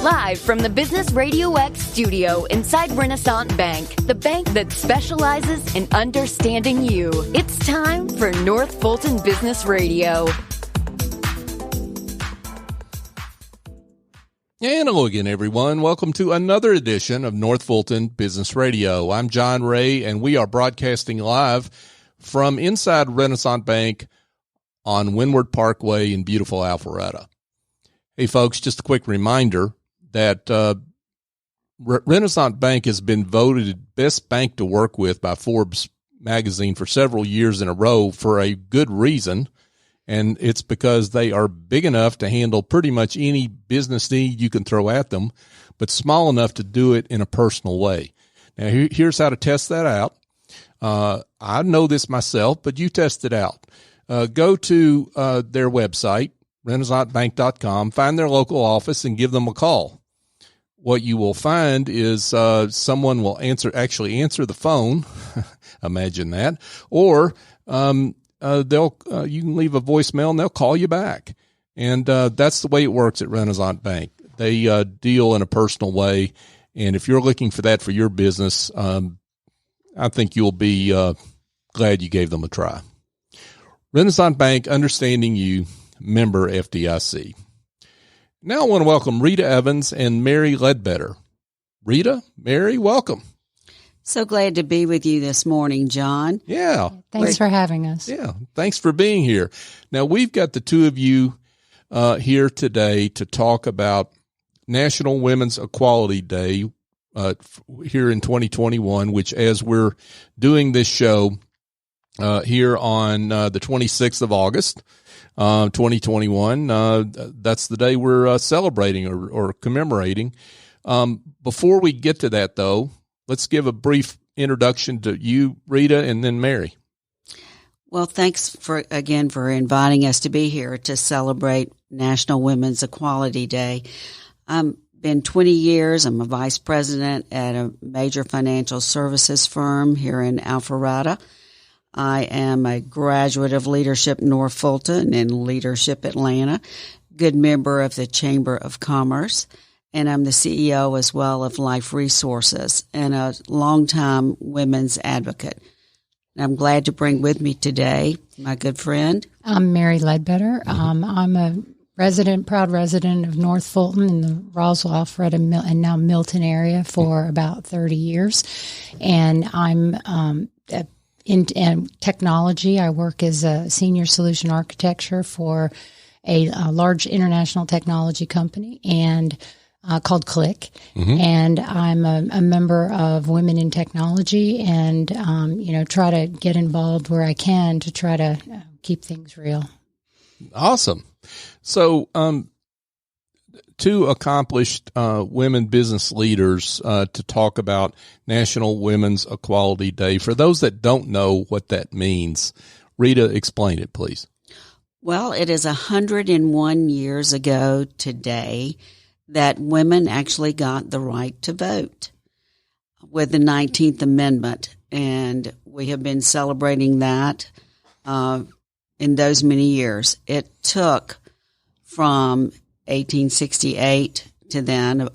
Live from the Business RadioX studio inside Renaissance Bank, the bank that specializes in understanding you. It's time for North Fulton Business Radio. And hello again, everyone. Welcome to another edition of North Fulton Business Radio. I'm John Ray, and we are broadcasting live from inside Renaissance Bank on Windward Parkway in beautiful Alpharetta. Hey, folks, just a quick reminder that Renaissance Bank has been voted best bank to work with by Forbes magazine for several years in a row for a good reason. And it's because they are big enough to handle pretty much any business need you can throw at them, but small enough to do it in a personal way. Now, here's how to test that out. I know this myself, but you test it out. Go to their website, renaissancebank.com, find their local office, and give them a call. What you will find is someone will actually answer the phone. Imagine that. Or you can leave a voicemail and they'll call you back. And that's the way it works at Renaissance Bank. They deal in a personal way. And if you're looking for that for your business, I think you'll be glad you gave them a try. Renaissance Bank, understanding you, member FDIC. Now I want to welcome Rita Evans and Mary Ledbetter. Rita, Mary, welcome. So glad to be with you this morning, John. Yeah. Thanks for having us. Yeah. Thanks for being here. Now, we've got the two of you here today to talk about National Women's Equality Day here in 2021, which as we're doing this show here on the 26th of August, 2021, that's the day we're celebrating or commemorating. Before we get to that, though, let's give a brief introduction to you, Rita, and then Mary. Well, thanks for inviting us to be here to celebrate National Women's Equality Day. Been 20 years. I'm a vice president at a major financial services firm here in Alpharetta. I am a graduate of Leadership North Fulton and Leadership Atlanta, good member of the Chamber of Commerce. And I'm the CEO as well of Life Resources and a longtime women's advocate. And I'm glad to bring with me today my good friend. I'm Mary Ledbetter. I'm a proud resident of North Fulton in the Roswell, Alpharetta, and now Milton area for about 30 years. And I'm in technology. I work as a senior solution architecture for a large international technology company and called Click. Mm-hmm. And I'm a member of Women in Technology and, try to get involved where I can to try to keep things real. Awesome. So, two accomplished women business leaders to talk about National Women's Equality Day. For those that don't know what that means, Rita, explain it, please. Well, it is 101 years ago today that women actually got the right to vote with the 19th Amendment. And we have been celebrating that in those many years. It took from 1868 to then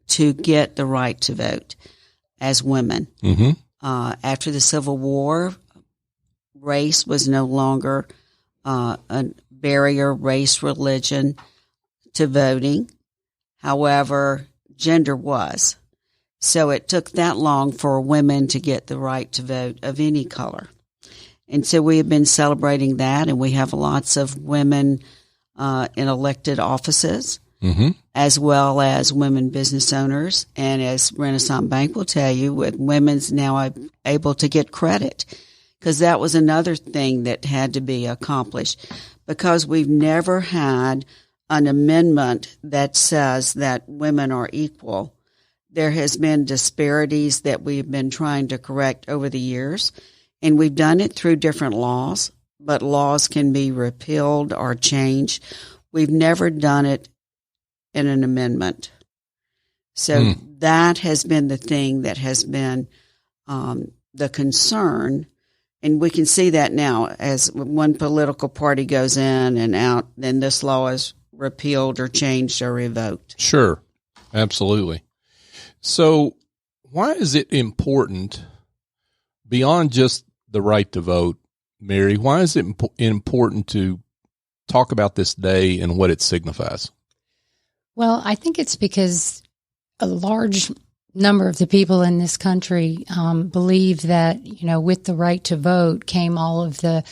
to get the right to vote as women. Mm-hmm. After the Civil War, race was no longer a barrier, race, religion to voting. However, gender was. So it took that long for women to get the right to vote of any color. And so we have been celebrating that, and we have lots of women in elected offices, mm-hmm. as well as women business owners. And as Renaissance Bank will tell you, with women's now able to get credit, because that was another thing that had to be accomplished, because we've never had an amendment that says that women are equal. There has been disparities that we've been trying to correct over the years, and we've done it through different laws, but laws can be repealed or changed. We've never done it in an amendment. So that has been the thing that has been the concern. And we can see that now as one political party goes in and out, then this law is repealed or changed or revoked. Sure. Absolutely. So why is it important, beyond just the right to vote, Mary, why is it important to talk about this day and what it signifies? Well, I think it's because a large number of the people in this country believe that, with the right to vote came all of the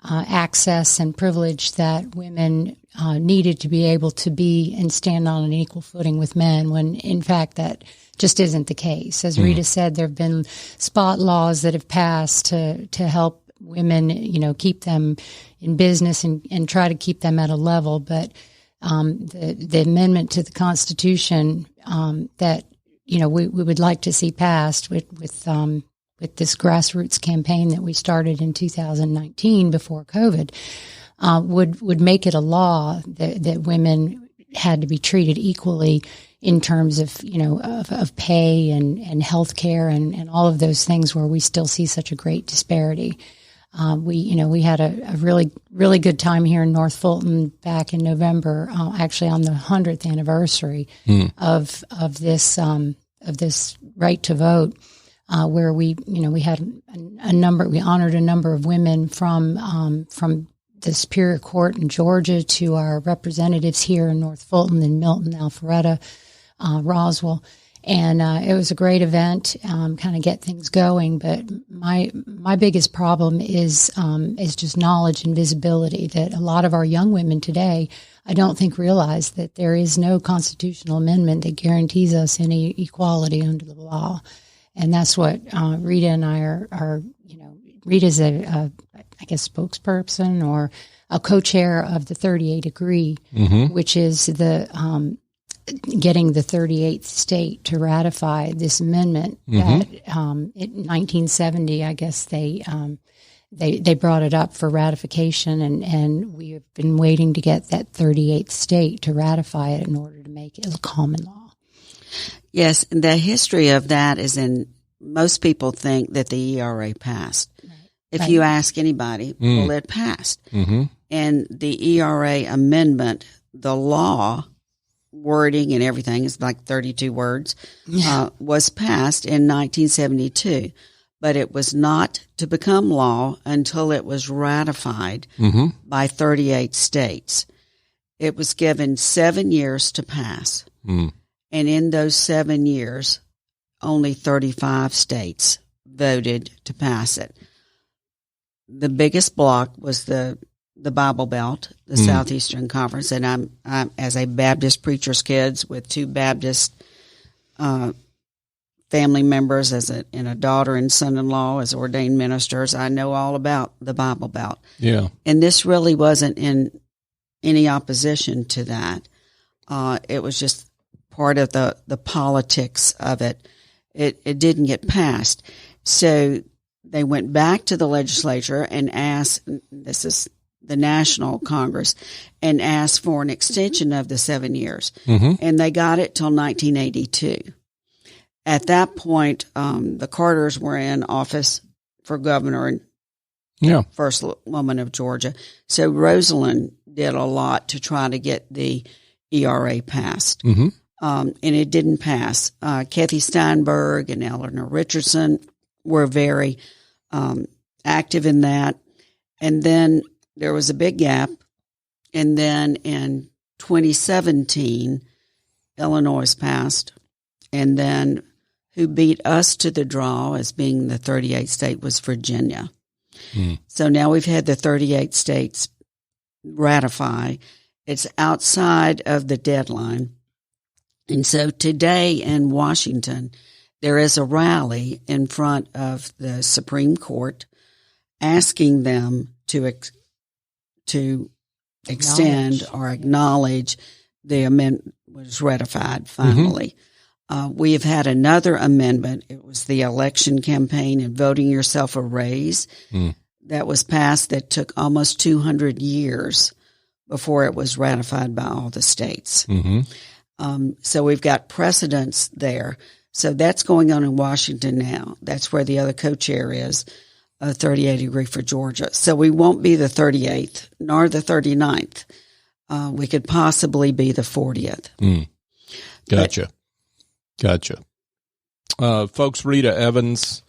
access and privilege that women needed to be able to be and stand on an equal footing with men, when in fact that just isn't the case. As Rita said, there have been spot laws that have passed to help women, keep them in business and try to keep them at a level. But the amendment to the Constitution that we would like to see passed with this grassroots campaign that we started in 2019 before COVID would make it a law that women had to be treated equally in terms of of pay and health care and all of those things where we still see such a great disparity. We had a really good time here in North Fulton back in November, actually on the 100th anniversary of this right to vote, where we had we honored a number of women from the Superior Court in Georgia to our representatives here in North Fulton, in Milton, Alpharetta, Roswell. And it was a great event, kind of get things going. But my biggest problem is just knowledge and visibility, that a lot of our young women today, I don't think, realize that there is no constitutional amendment that guarantees us any equality under the law. And that's what Rita and I are Rita's a spokesperson or a co-chair of the 38 Agree, which is the getting the 38th state to ratify this amendment that in 1970, I guess they brought it up for ratification, and we have been waiting to get that 38th state to ratify it in order to make it a common law. Yes, the history of that is most people think that the ERA passed. Right. If you ask anybody, well, it passed. And the ERA amendment, the law, wording and everything is like 32 words, was passed in 1972, but it was not to become law until it was ratified by 38 states. It was given 7 years to pass. And in those 7 years, only 35 states voted to pass it. The biggest block was the Bible Belt, the Southeastern Conference, and I'm as a Baptist preacher's kids with two Baptist family members and a daughter and son-in-law as ordained ministers, I know all about the Bible Belt. Yeah. And this really wasn't in any opposition to that. It was just part of the politics of it. It didn't get passed. So they went back to the legislature and asked, this is the National Congress, and asked for an extension of the 7 years. And they got it till 1982. At that point, the Carters were in office for governor and first woman of Georgia. So Rosalynn did a lot to try to get the ERA passed. And it didn't pass. Kathy Steinberg and Eleanor Richardson were very active in that. And then there was a big gap. And then in 2017, Illinois passed. And then who beat us to the draw as being the 38th state was Virginia. So now we've had the 38 states ratify. It's outside of the deadline. And so today in Washington, there is a rally in front of the Supreme Court asking them to extend or acknowledge the amendment was ratified finally. We have had another amendment. It was the election campaign and voting yourself a raise that was passed that took almost 200 years before it was ratified by all the states. So we've got precedents there. So that's going on in Washington now. That's where the other co-chair is, 38 Agree for Georgia. So we won't be the 38th nor the 39th. We could possibly be the 40th. Gotcha. Gotcha. Folks, Rita Evans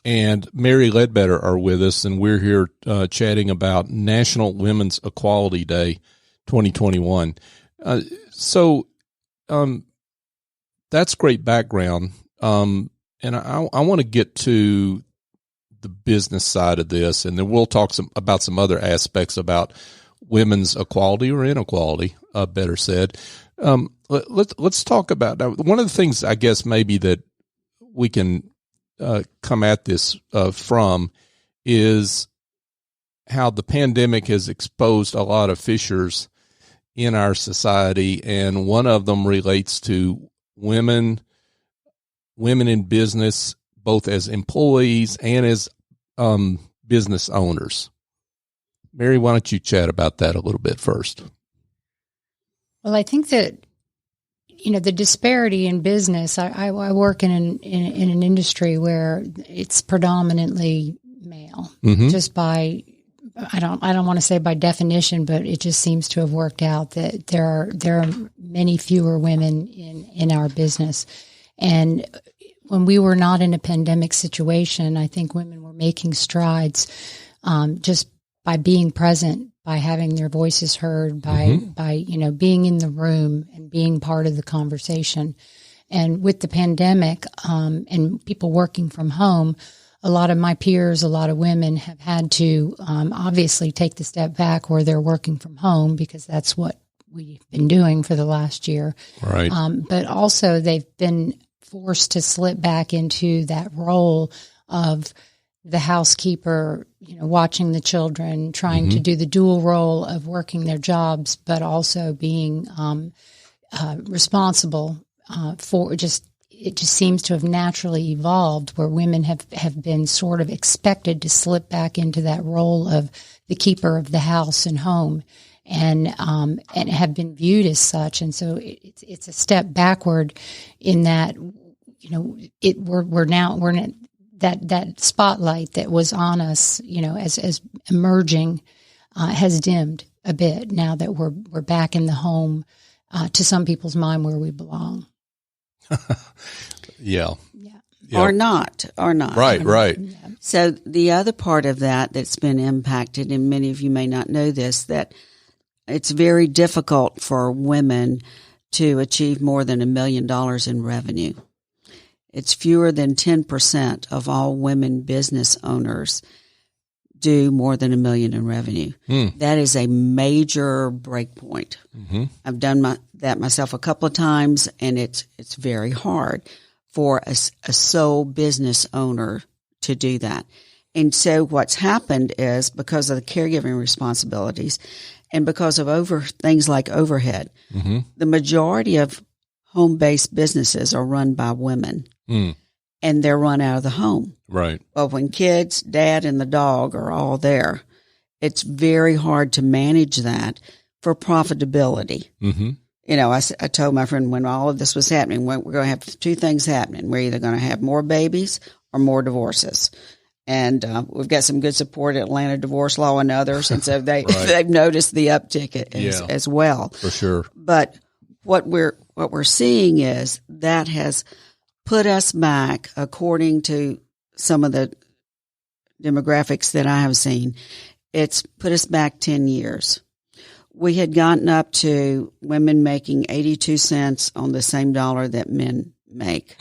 and Mary Ledbetter are with us, and we're here chatting about National Women's Equality Day 2021. So that's great background. And I want to get to the business side of this, and then we'll talk about some other aspects about women's equality or inequality, better said. Let's talk about now. One of the things I guess maybe that we can come at this from is how the pandemic has exposed a lot of fissures in our society, and one of them relates to women in business, both as employees and as business owners. Mary, why don't you chat about that a little bit first? Well, I think that, the disparity in business, I work in an industry where it's predominantly male, just by, I don't want to say by definition, but it just seems to have worked out that there are many fewer women in our business. And when we were not in a pandemic situation, I think women were making strides just by being present, by having their voices heard, by being in the room and being part of the conversation. And with the pandemic and people working from home, a lot of my peers, a lot of women have had to obviously take the step back where they're working from home, because that's what we've been doing for the last year. Right. But also they've been forced to slip back into that role of the housekeeper, watching the children, trying to do the dual role of working their jobs, but also being responsible for it just seems to have naturally evolved where women have been sort of expected to slip back into that role of the keeper of the house and home, and have been viewed as such. And so it's a step backward in that, we're in that spotlight that was on us, as emerging, has dimmed a bit now that we're back in the home, to some people's mind, where we belong. Yeah. Or not. Right. Yeah. So the other part of that's been impacted, and many of you may not know this, that it's very difficult for women to achieve more than $1 million in revenue. It's fewer than 10% of all women business owners do more than $1 million in revenue. That is a major break point. I've done that myself a couple of times, and it's very hard for a sole business owner to do that. And so what's happened is, because of the caregiving responsibilities and because of things like overhead, the majority of home-based businesses are run by women. And they're run out of the home. Right. Well, when kids, dad, and the dog are all there, it's very hard to manage that for profitability. I told my friend when all of this was happening, we're going to have two things happening. We're either going to have more babies or more divorces. And we've got some good support at Atlanta Divorce Law and others. And so they've noticed the uptick as well. For sure. But what we're seeing is that has put us back, according to some of the demographics that I have seen, it's put us back 10 years. We had gotten up to women making 82 cents on the same dollar that men make.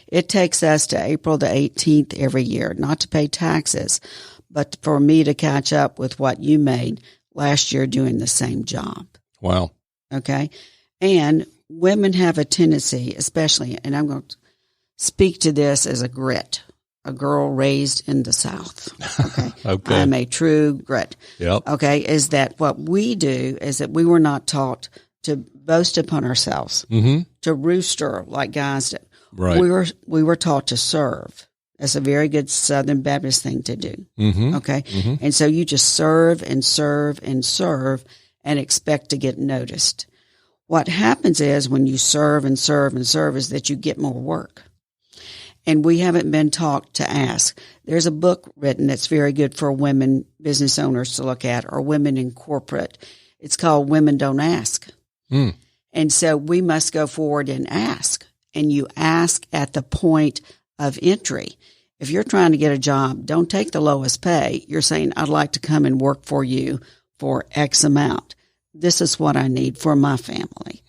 It takes us to April the 18th every year, not to pay taxes, but for me to catch up with what you made last year doing the same job. Wow. Okay. And women have a tendency, especially, and I'm going to speak to this as a girl raised in the South. Okay. Okay. I'm a true grit. Yep. Okay. Is that what we do is that we were not taught to boast upon ourselves, to rooster like guys do. Right. We were taught to serve. That's a very good Southern Baptist thing to do. Okay. And so you just serve and serve and serve and expect to get noticed. What happens is when you serve and serve and serve is that you get more work. And we haven't been taught to ask. There's a book written that's very good for women business owners to look at, or women in corporate. It's called Women Don't Ask. And so we must go forward and ask and you ask at the point of entry. If you're trying to get a job, don't take the lowest pay. You're saying, I'd like to come and work for you for X amount. This is what I need for my family.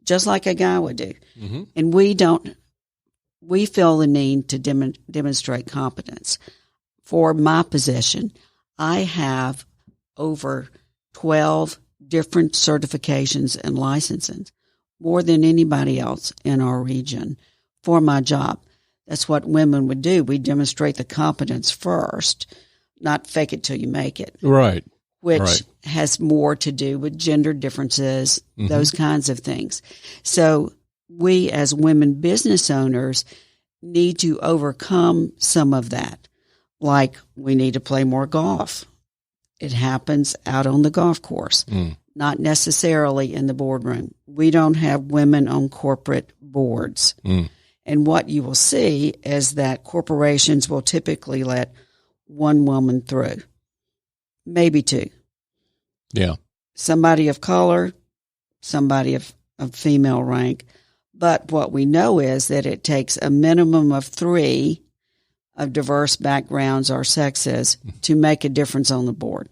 Just like a guy would do. Mm-hmm. And we feel the need to demonstrate competence. For my position, I have over 12 different certifications and licenses, more than anybody else in our region for my job. That's what women would do. We demonstrate the competence first, not fake it till you make it. Right. Which has more to do with gender differences, those kinds of things. So we as women business owners need to overcome some of that. Like we need to play more golf. It happens out on the golf course, not necessarily in the boardroom. We don't have women on corporate boards. And what you will see is that corporations will typically let one woman through, maybe two. Yeah. Somebody of color, somebody of female rank. But what we know is that it takes a minimum of 3 of diverse backgrounds or sexes to make a difference on the board.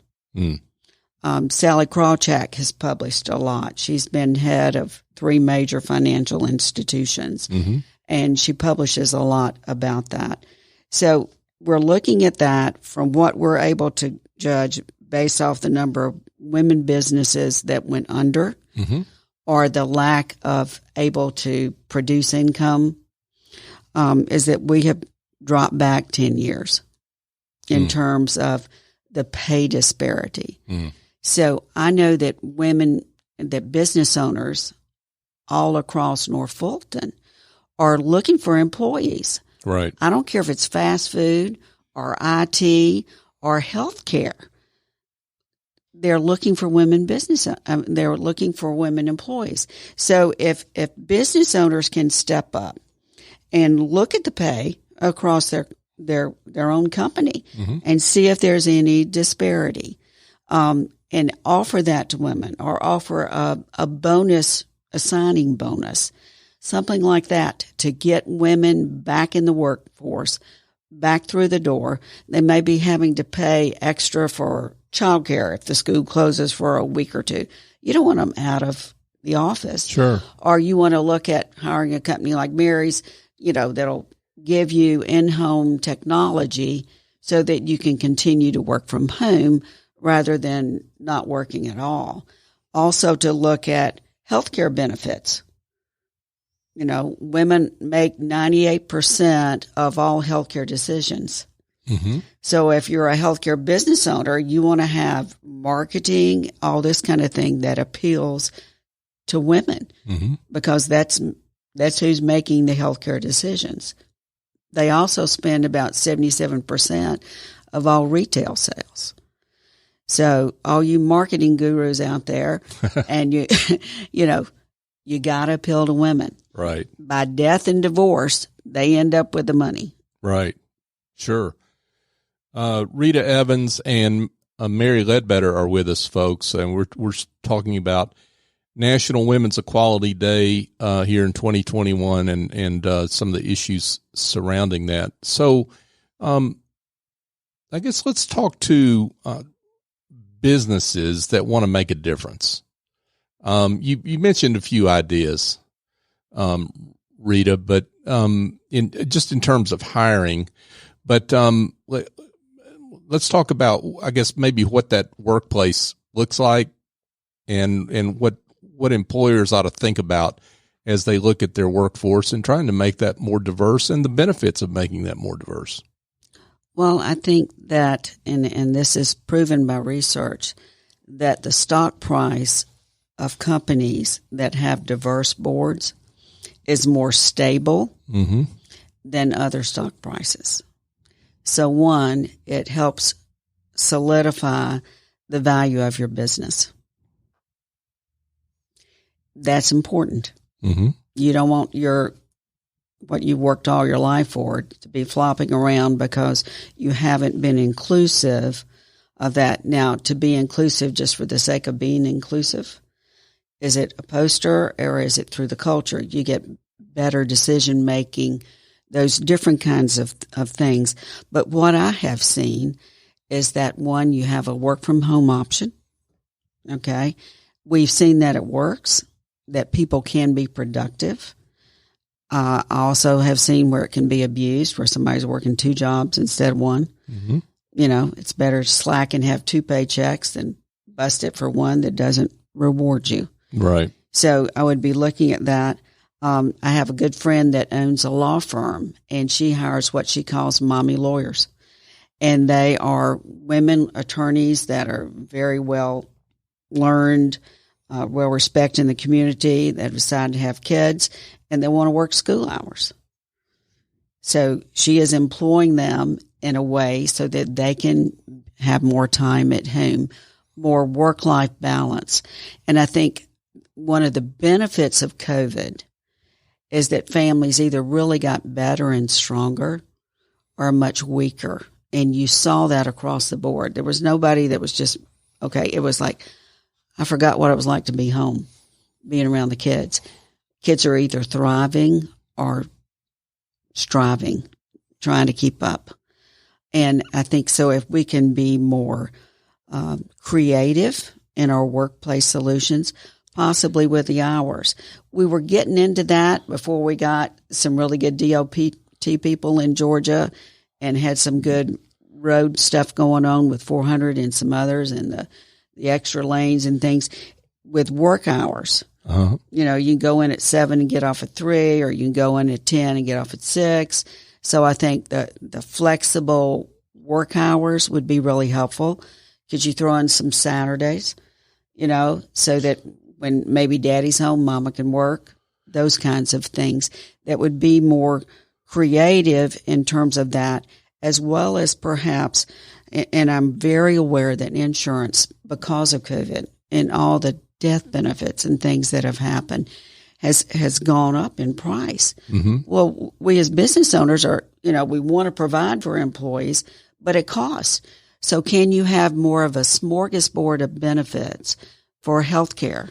Sally Krawchak has published a lot. She's been head of 3 major financial institutions, and she publishes a lot about that. So we're looking at that from what we're able to judge based off the number of women businesses that went under or the lack of able to produce income, is that we have dropped back 10 years in terms of the pay disparity. So I know that that business owners all across North Fulton are looking for employees. Right. I don't care if it's fast food or IT or healthcare. They're looking for women they're looking for women employees. So if business owners can step up and look at the pay across their own company and see if there's any disparity, and offer that to women, or offer a bonus, a signing bonus, something like that, to get women back in the workforce, back through the door. They may be having to pay extra for childcare if the school closes for a week or two. You don't want them out of the office. Sure. Or you want to look at hiring a company like Mary's, that'll give you in-home technology so that you can continue to work from home rather than not working at all. Also to look at healthcare benefits. Women make 98% of all healthcare decisions. So if you're a healthcare business owner, you want to have marketing, all this kind of thing that appeals to women because that's who's making the healthcare decisions. They also spend about 77% of all retail sales. So all you marketing gurus out there, and you got to appeal to women. Right. By death and divorce, they end up with the money. Right. Sure. Rita Evans and Mary Ledbetter are with us, folks, and we're talking about National Women's Equality Day here in 2021 and some of the issues surrounding that. So I guess let's talk to businesses that want to make a difference. You mentioned a few ideas, Rita, but in terms of hiring, but let's talk about, I guess, maybe what that workplace looks like and what employers ought to think about as they look at their workforce and trying to make that more diverse and the benefits of making that more diverse. Well, I think that, and this is proven by research, that the stock price of companies that have diverse boards is more stable than other stock prices. So one, it helps solidify the value of your business. That's important. You don't want what you worked all your life for to be flopping around because you haven't been inclusive of that. Now, to be inclusive just for the sake of being inclusive, is it a poster or is it through the culture? You get better decision making, those different kinds of things. But what I have seen is that, one, you have a work from home option. Okay. We've seen that it works, that people can be productive. I also have seen where it can be abused, where somebody's working 2 jobs instead of 1. Mm-hmm. You know, it's better to slack and have 2 paychecks than bust it for one that doesn't reward you. Right. So I would be looking at that. I have a good friend that owns a law firm, and she hires what she calls mommy lawyers. And they are women attorneys that are very well learned, well respected in the community, that decide to have kids, and they want to work school hours. So she is employing them in a way so that they can have more time at home, more work-life balance. And I think one of the benefits of COVID is that families either really got better and stronger or much weaker. And you saw that across the board. There was nobody that was just, okay, it was like, I forgot what it was like to be home, being around the kids. Kids are either thriving or striving, trying to keep up. And I think so if we can be more creative in our workplace solutions, possibly with the hours. We were getting into that before we got some really good DOT people in Georgia and had some good road stuff going on with 400 and some others and the extra lanes and things with work hours. Uh-huh. You know, you can go in at 7 and get off at 3, or you can go in at 10 and get off at 6. So I think the flexible work hours would be really helpful. Could you throw in some Saturdays, you know, so that when maybe daddy's home, mama can work, those kinds of things that would be more creative in terms of that, as well as perhaps, and I'm very aware that insurance, because of COVID and all the death benefits and things that have happened, has gone up in price. Mm-hmm. Well, we as business owners are, you know, we want to provide for employees, but it costs. So can you have more of a smorgasbord of benefits for healthcare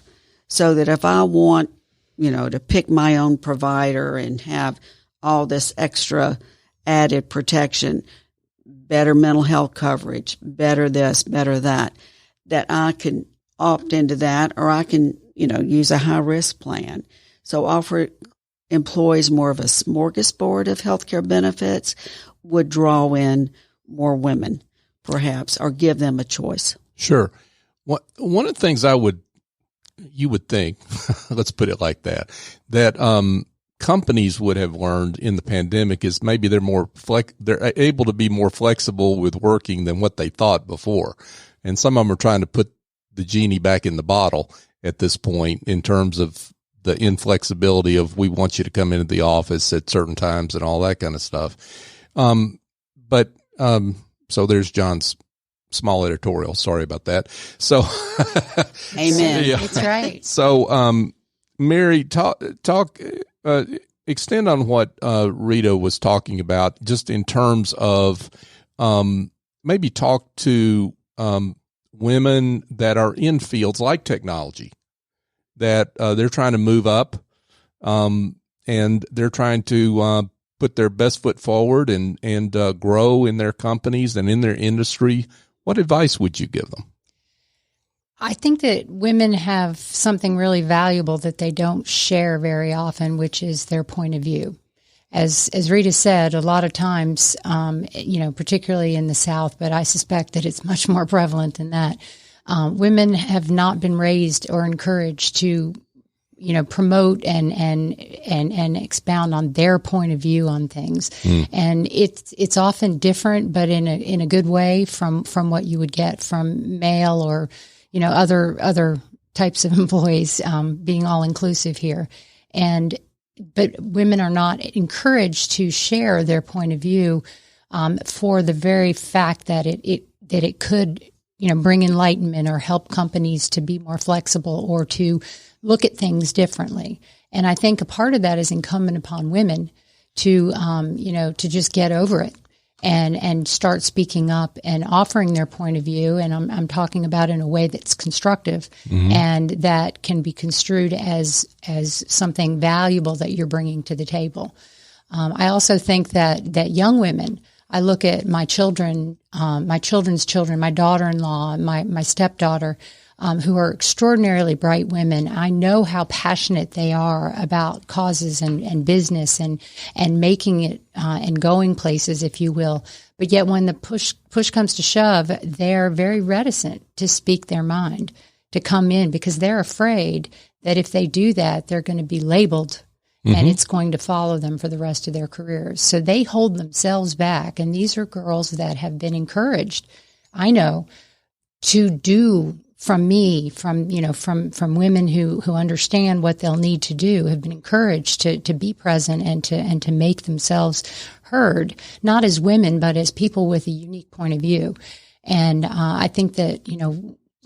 so that if I want, you know, to pick my own provider and have all this extra added protection, better mental health coverage, better this, better that I can opt into that, or I can, you know, use a high risk plan. So offer employees more of a smorgasbord of healthcare benefits would draw in more women, perhaps, or give them a choice. Sure. One of the things you would think, let's put it like that companies would have learned in the pandemic is maybe they're able to be more flexible with working than what they thought before. And some of them are trying to put the genie back in the bottle at this point in terms of the inflexibility of, we want you to come into the office at certain times and all that kind of stuff. So there's John's small editorial. Sorry about that. So, amen. Yeah. That's right. So, Mary, extend on what Rita was talking about, just in terms of maybe talk to women that are in fields like technology, that they're trying to move up, and they're trying to put their best foot forward and grow in their companies and in their industry. What advice would you give them? I think that women have something really valuable that they don't share very often, which is their point of view. As Rita said, a lot of times, particularly in the South, but I suspect that it's much more prevalent than that. Women have not been raised or encouraged to, promote and expound on their point of view on things. And it's often different, but in a good way from what you would get from male or, other types of employees, being all inclusive here. But women are not encouraged to share their point of view, for the very fact that it could, bring enlightenment or help companies to be more flexible or to look at things differently. And I think a part of that is incumbent upon women to, to just get over it and start speaking up and offering their point of view. And I'm talking about in a way that's constructive and that can be construed as something valuable that you're bringing to the table. I also think that young women, I look at my children, my children's children, my daughter-in-law, my stepdaughter, who are extraordinarily bright women. I know how passionate they are about causes and business and making it and going places, if you will. But yet when the push comes to shove, they're very reticent to speak their mind, to come in, because they're afraid that if they do that, they're going to be labeled and it's going to follow them for the rest of their careers. So they hold themselves back. And these are girls that have been encouraged, I know, to do from women who understand what they'll need to do, have been encouraged to be present and to make themselves heard, not as women, but as people with a unique point of view. And I think that,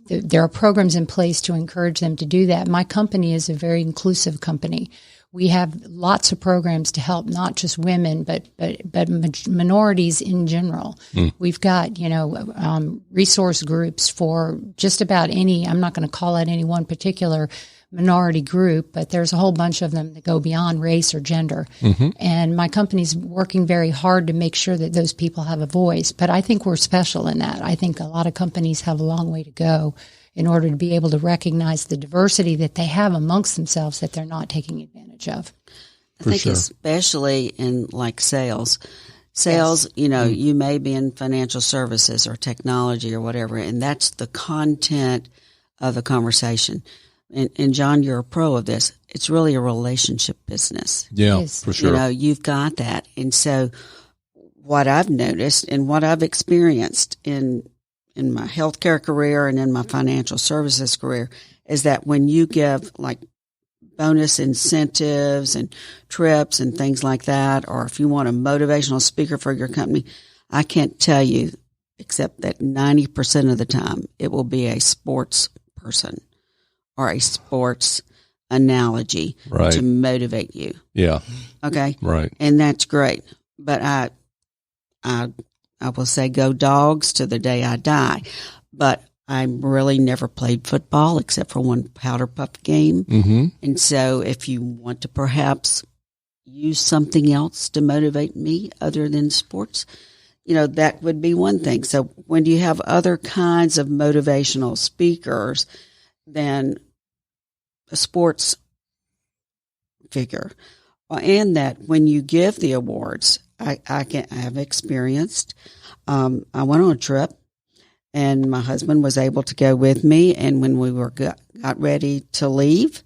there are programs in place to encourage them to do that. My company is a very inclusive company. We have lots of programs to help not just women, but minorities in general. We've got, resource groups for just about any, I'm not going to call out any one particular minority group, but there's a whole bunch of them that go beyond race or gender. And my company's working very hard to make sure that those people have a voice. But I think we're special in that. I think a lot of companies have a long way to go in order to be able to recognize the diversity that they have amongst themselves that they're not taking advantage of. I think especially in like sales, yes. You may be in financial services or technology or whatever, and that's the content of the conversation. And John, you're a pro of this. It's really a relationship business. Yeah, for sure. You've got that. And so what I've noticed and what I've experienced in my healthcare career and in my financial services career is that when you give like bonus incentives and trips and things like that, or if you want a motivational speaker for your company, I can't tell you except that 90% of the time it will be a sports person or a sports analogy to motivate you. Yeah. Okay. Right. And that's great. But I will say go Dogs to the day I die. But I really never played football except for one powder puff game. And so if you want to perhaps use something else to motivate me other than sports, that would be one thing. So when you have other kinds of motivational speakers than a sports figure, and that when you give the awards, I have experienced, I went on a trip and my husband was able to go with me. And when we got ready to leave,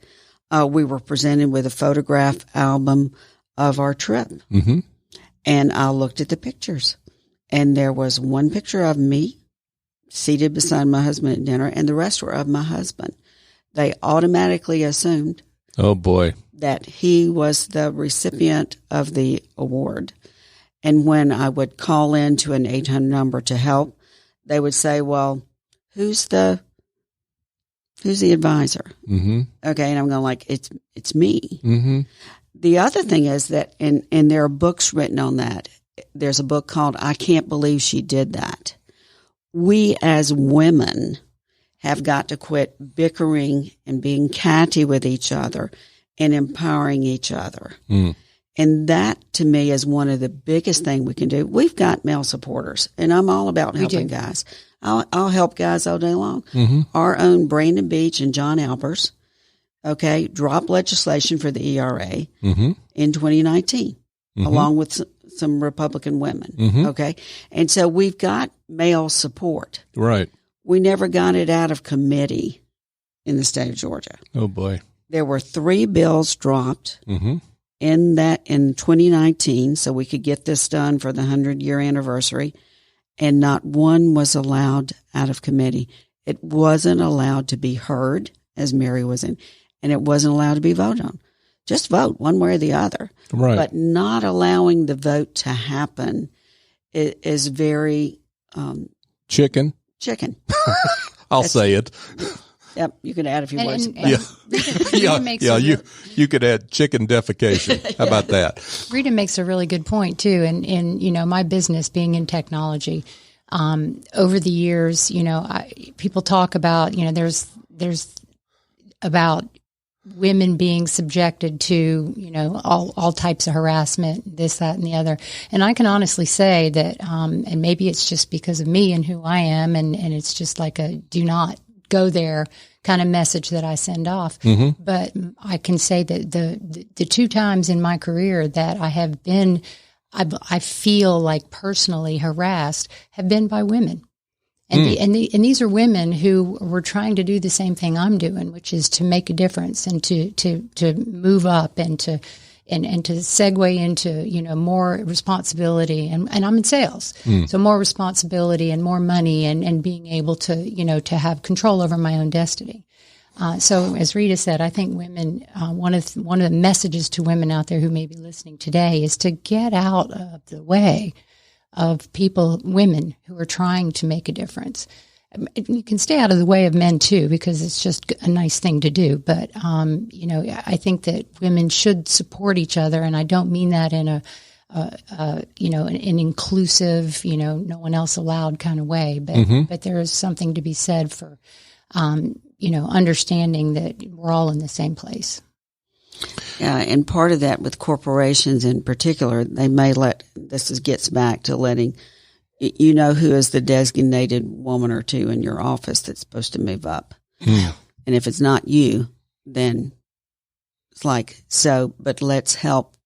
we were presented with a photograph album of our trip. And I looked at the pictures and there was one picture of me seated beside my husband at dinner and the rest were of my husband. They automatically assumed, oh boy, that he was the recipient of the award. And when I would call in to an 800 number to help, they would say, well, who's the advisor? Okay. And I'm going like, it's me. The other thing is that, and there are books written on that. There's a book called I Can't Believe She Did That. We as women have got to quit bickering and being catty with each other and empowering each other. And that, to me, is one of the biggest things we can do. We've got male supporters, and I'm all about helping guys. I'll help guys all day long. Our own Brandon Beach and John Albers, dropped legislation for the ERA in 2019, along with some Republican women, And so we've got male support. Right. We never got it out of committee in the state of Georgia. Oh, boy. There were 3 bills dropped in 2019, so we could get this done for the 100-year anniversary, and not one was allowed out of committee. It wasn't allowed to be heard, as Mary was in, and it wasn't allowed to be voted on. Just vote one way or the other. Right. But not allowing the vote to happen is very chicken. Chicken. I'll say it. Yep, you can add if you want. You could add chicken defecation. How about that? Rita makes a really good point too. And my business being in technology, over the years, people talk about, there's about women being subjected to, all types of harassment, this, that, and the other. And I can honestly say that, and maybe it's just because of me and who I am, and it's just like a do not go there kind of message that I send off. Mm-hmm. But I can say that the 2 times in my career that I have been, I feel like personally harassed have been by women. And these are women who were trying to do the same thing I'm doing, which is to make a difference and to move up and to segue into, more responsibility. And I'm in sales. So more responsibility and more money and being able to, to have control over my own destiny. So as Rita said, I think women, one of the messages to women out there who may be listening today is to get out of the way of women who are trying to make a difference. You can stay out of the way of men too, because it's just a nice thing to do. But, I think that women should support each other. And I don't mean that in an inclusive, no one else allowed kind of way. But, but there is something to be said for, understanding that we're all in the same place. Yeah, and part of that with corporations in particular, they may gets back to letting, who is the designated woman or two in your office that's supposed to move up. And if it's not you, then it's like, but let's help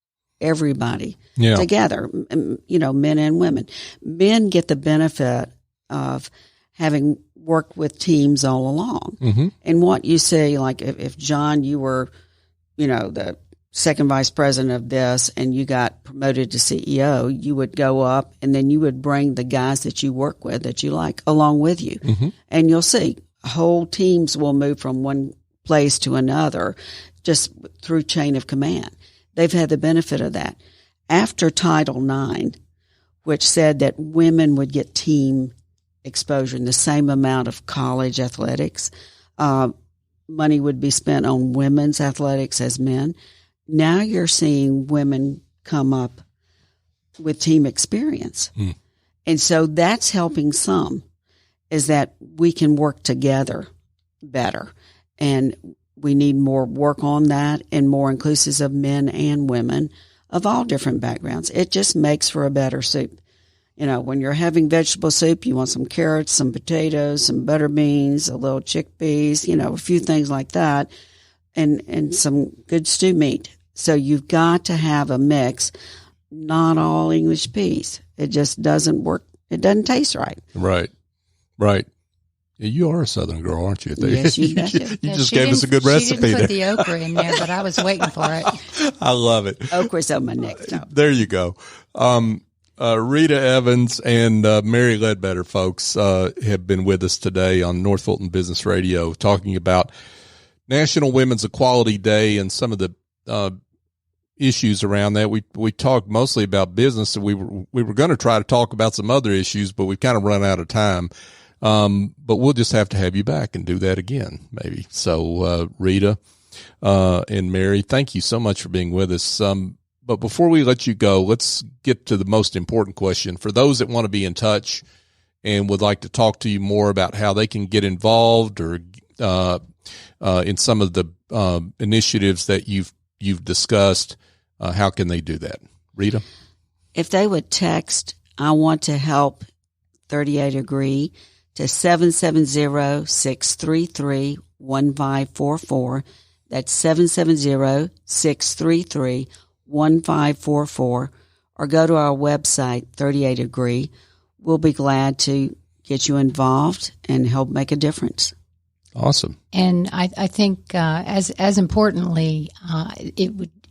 everybody together, men and women. Men get the benefit of having worked with teams all along. Mm-hmm. And what you say, like if John, you were, the second vice president of this and you got promoted to CEO, you would go up and then you would bring the guys that you work with that you like along with you. Mm-hmm. And you'll see whole teams will move from one place to another just through chain of command. They've had the benefit of that. After Title IX, which said that women would get team exposure in the same amount of college athletics, money would be spent on women's athletics as men. Now you're seeing women come up with team experience. And so that's helping some, is that we can work together better. And we need more work on that and more inclusive of men and women of all different backgrounds. It just makes for a better soup. When you're having vegetable soup, you want some carrots, some potatoes, some butter beans, a little chickpeas, a few things like that, and some good stew meat. So you've got to have a mix, not all English peas. It just doesn't work. It doesn't taste right. Right. Yeah, you are a Southern girl, aren't you? Yes, you betcha. You just gave us a good recipe there. She didn't put there. the okra in there, but I was waiting for it. I love it. Okra's on my next time. There you go. Rita Evans and Mary Ledbetter, folks, have been with us today on North Fulton Business Radio talking about National Women's Equality Day and some of the issues around that. We talked mostly about business, and we were going to try to talk about some other issues, but we've kind of run out of time. But we'll just have to have you back and do that again, maybe. So, Rita and Mary, thank you so much for being with us. But before we let you go, let's get to the most important question. For those that want to be in touch and would like to talk to you more about how they can get involved or in some of the initiatives that you've discussed, how can they do that? Rita? If they would text, I want to help 38 Agree to 770-633-1544. That's 770-633-1544, or go to our website, 38 Agree. We'll be glad to get you involved and help make a difference. Awesome. And I think as importantly,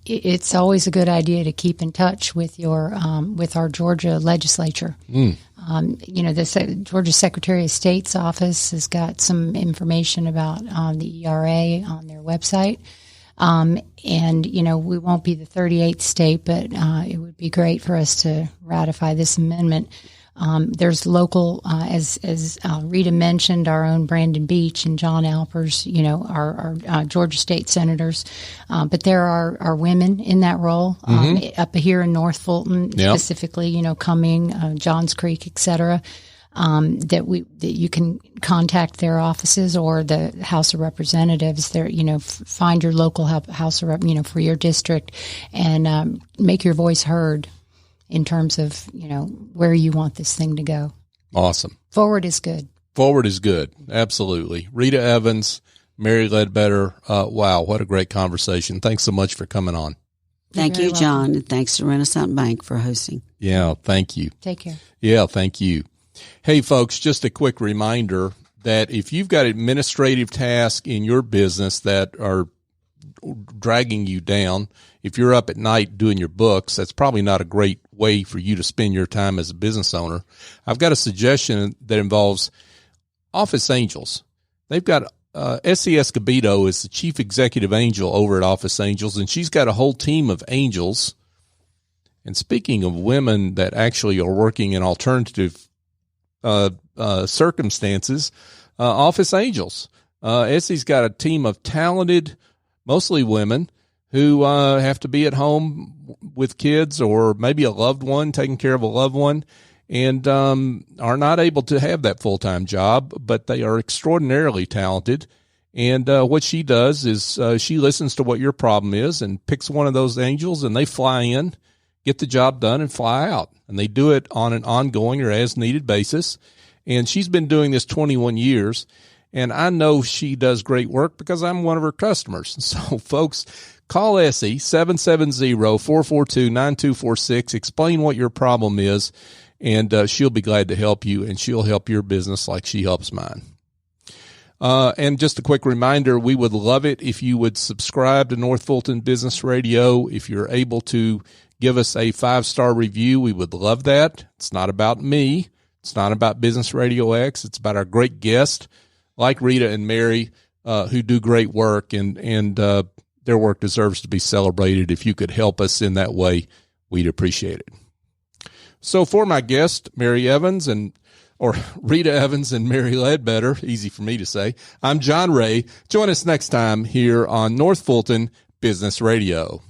it's always a good idea to keep in touch with with our Georgia legislature. The Georgia Secretary of State's office has got some information about the ERA on their website. And we won't be the 38th state, but it would be great for us to ratify this amendment. There's local, as Rita mentioned, our own Brandon Beach and John Alpers, our Georgia state senators. But there are women in that role, up here in North Fulton, specifically, Cumming, Johns Creek, et cetera. That you can contact their offices or the House of Representatives. There, find your local House of for your district, and make your voice heard in terms of where you want this thing to go. Awesome. Forward is good. Forward is good. Absolutely. Rita Evans, Mary Ledbetter. Wow, what a great conversation. Thanks so much for coming on. Thank you, John, and thanks to Renaissance Bank for hosting. Yeah, thank you. Take care. Yeah, thank you. Hey, folks, just a quick reminder that if you've got administrative tasks in your business that are dragging you down, if you're up at night doing your books, that's probably not a great way for you to spend your time as a business owner. I've got a suggestion that involves Office Angels. They've got Essie Escobedo is the chief executive angel over at Office Angels, and she's got a whole team of angels. And speaking of women that actually are working in alternative circumstances, Office Angels. Essie's got a team of talented, mostly women, who have to be at home with kids or maybe a loved one, taking care of a loved one, and are not able to have that full-time job, but they are extraordinarily talented. And what she does is she listens to what your problem is and picks one of those angels, and they fly in, get the job done, and fly out. And they do it on an ongoing or as-needed basis. And she's been doing this 21 years, and I know she does great work because I'm one of her customers. So, folks, call Essie, 770-442-9246. Explain what your problem is, and she'll be glad to help you, and she'll help your business like she helps mine. And just a quick reminder, we would love it if you would subscribe to North Fulton Business Radio. If you're able to give us a 5-star review, we would love that. It's not about me. It's not about Business RadioX. It's about our great guests like Rita and Mary who do great work, and their work deserves to be celebrated. If you could help us in that way, we'd appreciate it. So for my guest, Rita Evans and Mary Ledbetter, easy for me to say, I'm John Ray. Join us next time here on North Fulton Business Radio.